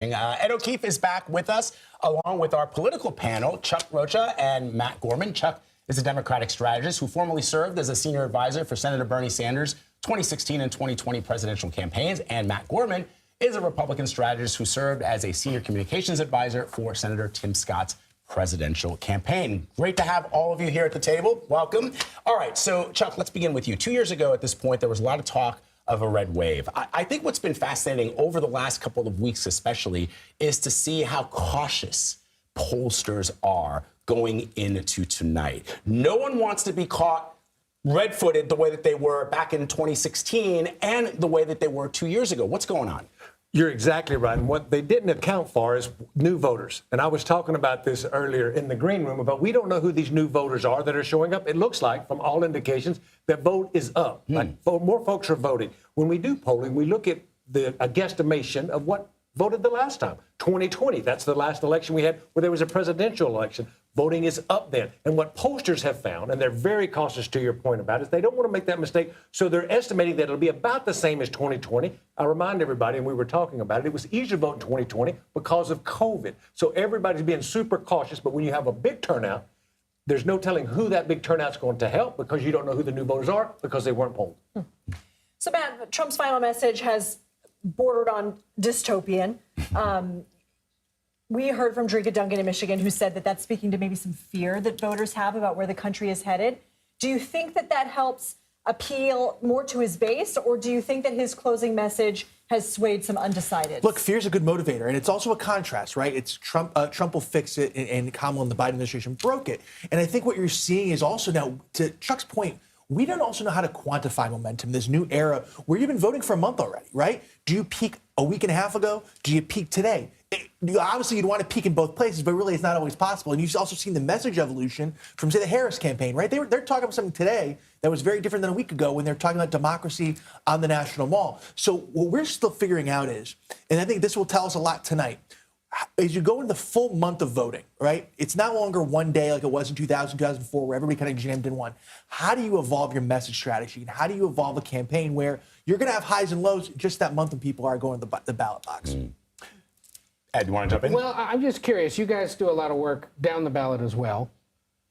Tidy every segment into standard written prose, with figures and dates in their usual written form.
Ed O'Keefe is back with us, along with our political panel, Chuck Rocha and Matt Gorman. Chuck is a Democratic strategist who formerly served as a senior advisor for Senator Bernie Sanders' 2016 and 2020 presidential campaigns. And Matt Gorman is a Republican strategist who served as a senior communications advisor for Senator Tim Scott's presidential campaign. Great to have all of you here at the table. Welcome. All right, so Chuck, let's begin with you. 2 years ago at this point, there was a lot of talk of a red wave. I think what's been fascinating over the last couple of weeks especially is to see how cautious pollsters are going into tonight. No one wants to be caught red-footed the way that they were back in 2016 and the way that they were 2 years ago. What's going on? You're exactly right. And what they didn't account for is new voters. And I was talking about this earlier in the green room about we don't know who these new voters are that are showing up. It looks like, from all indications, that vote is up. Like more folks are voting. When we do polling, we look at a guesstimation of what voted the last time. 2020, that's the last election we had where there was a presidential election. Voting is up then. And what pollsters have found, and they're very cautious to your point about it, is they don't want to make that mistake. So they're estimating that it'll be about the same as 2020. I remind everybody, and we were talking about it was easier to vote in 2020 because of COVID. So everybody's being super cautious. But when you have a big turnout, there's no telling who that big turnout's going to help because you don't know who the new voters are because they weren't polled. So, Matt, Trump's final message has bordered on dystopian. We heard from Drinka Duncan in Michigan, who said that that's speaking to maybe some fear that voters have about where the country is headed. Do you think that that helps appeal more to his base, or do you think that his closing message has swayed some undecided? Look, fear is a good motivator, and it's also a contrast, right? It's Trump. Trump will fix it, and Kamala and the Biden administration broke it. And I think what you're seeing is also now, to Chuck's point, we don't also know how to quantify momentum, this new era where you've been voting for a month already, right? Do you peak a week and a half ago? Do you peak today? Obviously, you'd want to peak in both places, but really it's not always possible. And you've also seen the message evolution from, say, the Harris campaign, right? They're talking about something today that was very different than a week ago when they're talking about democracy on the National Mall. So what we're still figuring out is, and I think this will tell us a lot tonight, as you go into the full month of voting, right? It's no longer one day like it was in 2000, 2004, where everybody kind of jammed in one. How do you evolve your message strategy? And how do you evolve a campaign where you're going to have highs and lows just that month when people are going to the ballot box? Ed, you want to jump in? Well, I'm just curious. You guys do a lot of work down the ballot as well.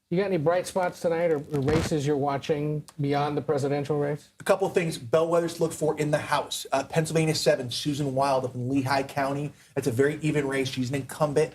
You got any bright spots tonight or races you're watching beyond the presidential race? A couple of things, bellwethers to look for in the House. Pennsylvania 7, Susan Wild up in Lehigh County. That's a very even race. She's an incumbent.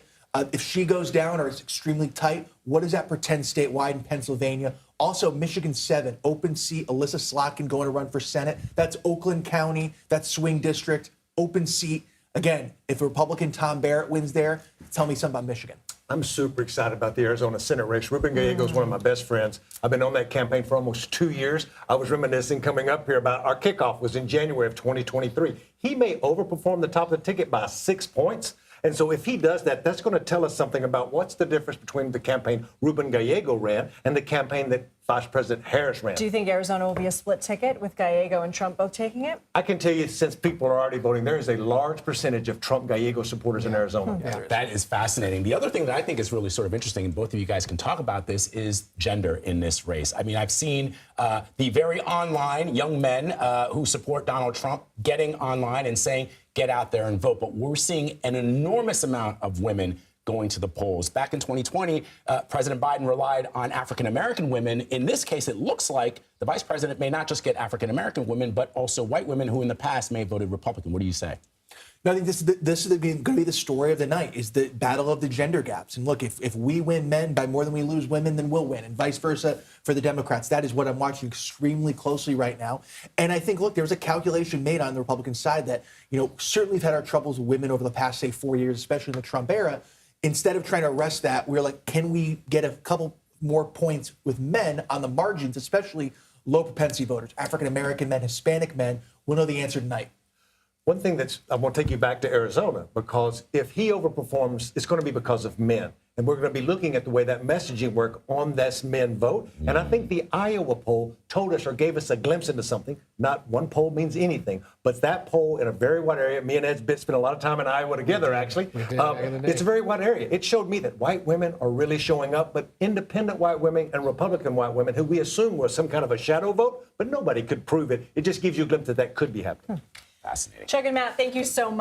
If she goes down or it's extremely tight, what does that portend statewide in Pennsylvania? Also, Michigan 7, open seat, Alyssa Slotkin going to run for Senate. That's Oakland County. That's swing district, open seat. Again, if Republican Tom Barrett wins there, tell me something about Michigan. I'm super excited about the Arizona Senate race. Ruben Gallego is one of my best friends. I've been on that campaign for almost 2 years. I was reminiscing coming up here about our kickoff was in January of 2023. He may overperform the top of the ticket by 6 points. And so if he does that, that's going to tell us something about what's the difference between the campaign Ruben Gallego ran and the campaign that Vice President Harris ran. Do you think Arizona will be a split ticket with Gallego and Trump both taking it? I can tell you, since people are already voting, there is a large percentage of Trump Gallego supporters in Arizona. That is fascinating. The other thing that I think is really sort of interesting, and both of you guys can talk about this, is gender in this race. I mean, I've seen the very online young men who support Donald Trump getting online and saying, get out there and vote. But we're seeing an enormous amount of women going to the polls. Back in 2020, President Biden relied on African-American women. In this case, it looks like the vice president may not just get African-American women, but also white women who in the past may have voted Republican. What do you say? No, I think this is going to be the story of the night, is the battle of the gender gaps. And look, if we win men by more than we lose women, then we'll win, and vice versa for the Democrats. That is what I'm watching extremely closely right now. And I think, look, there was a calculation made on the Republican side that, certainly we've had our troubles with women over the past, say, 4 years, especially in the Trump era. Instead of trying to arrest that, we're like, can we get a couple more points with men on the margins, especially low propensity voters, African-American men, Hispanic men? We'll know the answer tonight. One thing I want to take you back to Arizona, because if he overperforms, it's going to be because of men. And we're going to be looking at the way that messaging work on this men vote. And I think the Iowa poll told us or gave us a glimpse into something. Not one poll means anything, but that poll in a very wide area, me and Ed spent a lot of time in Iowa together, actually. It's a very wide area. It showed me that white women are really showing up, but independent white women and Republican white women, who we assume was some kind of a shadow vote, but nobody could prove it. It just gives you a glimpse that could be happening. Fascinating. Chuck and Matt, thank you so much.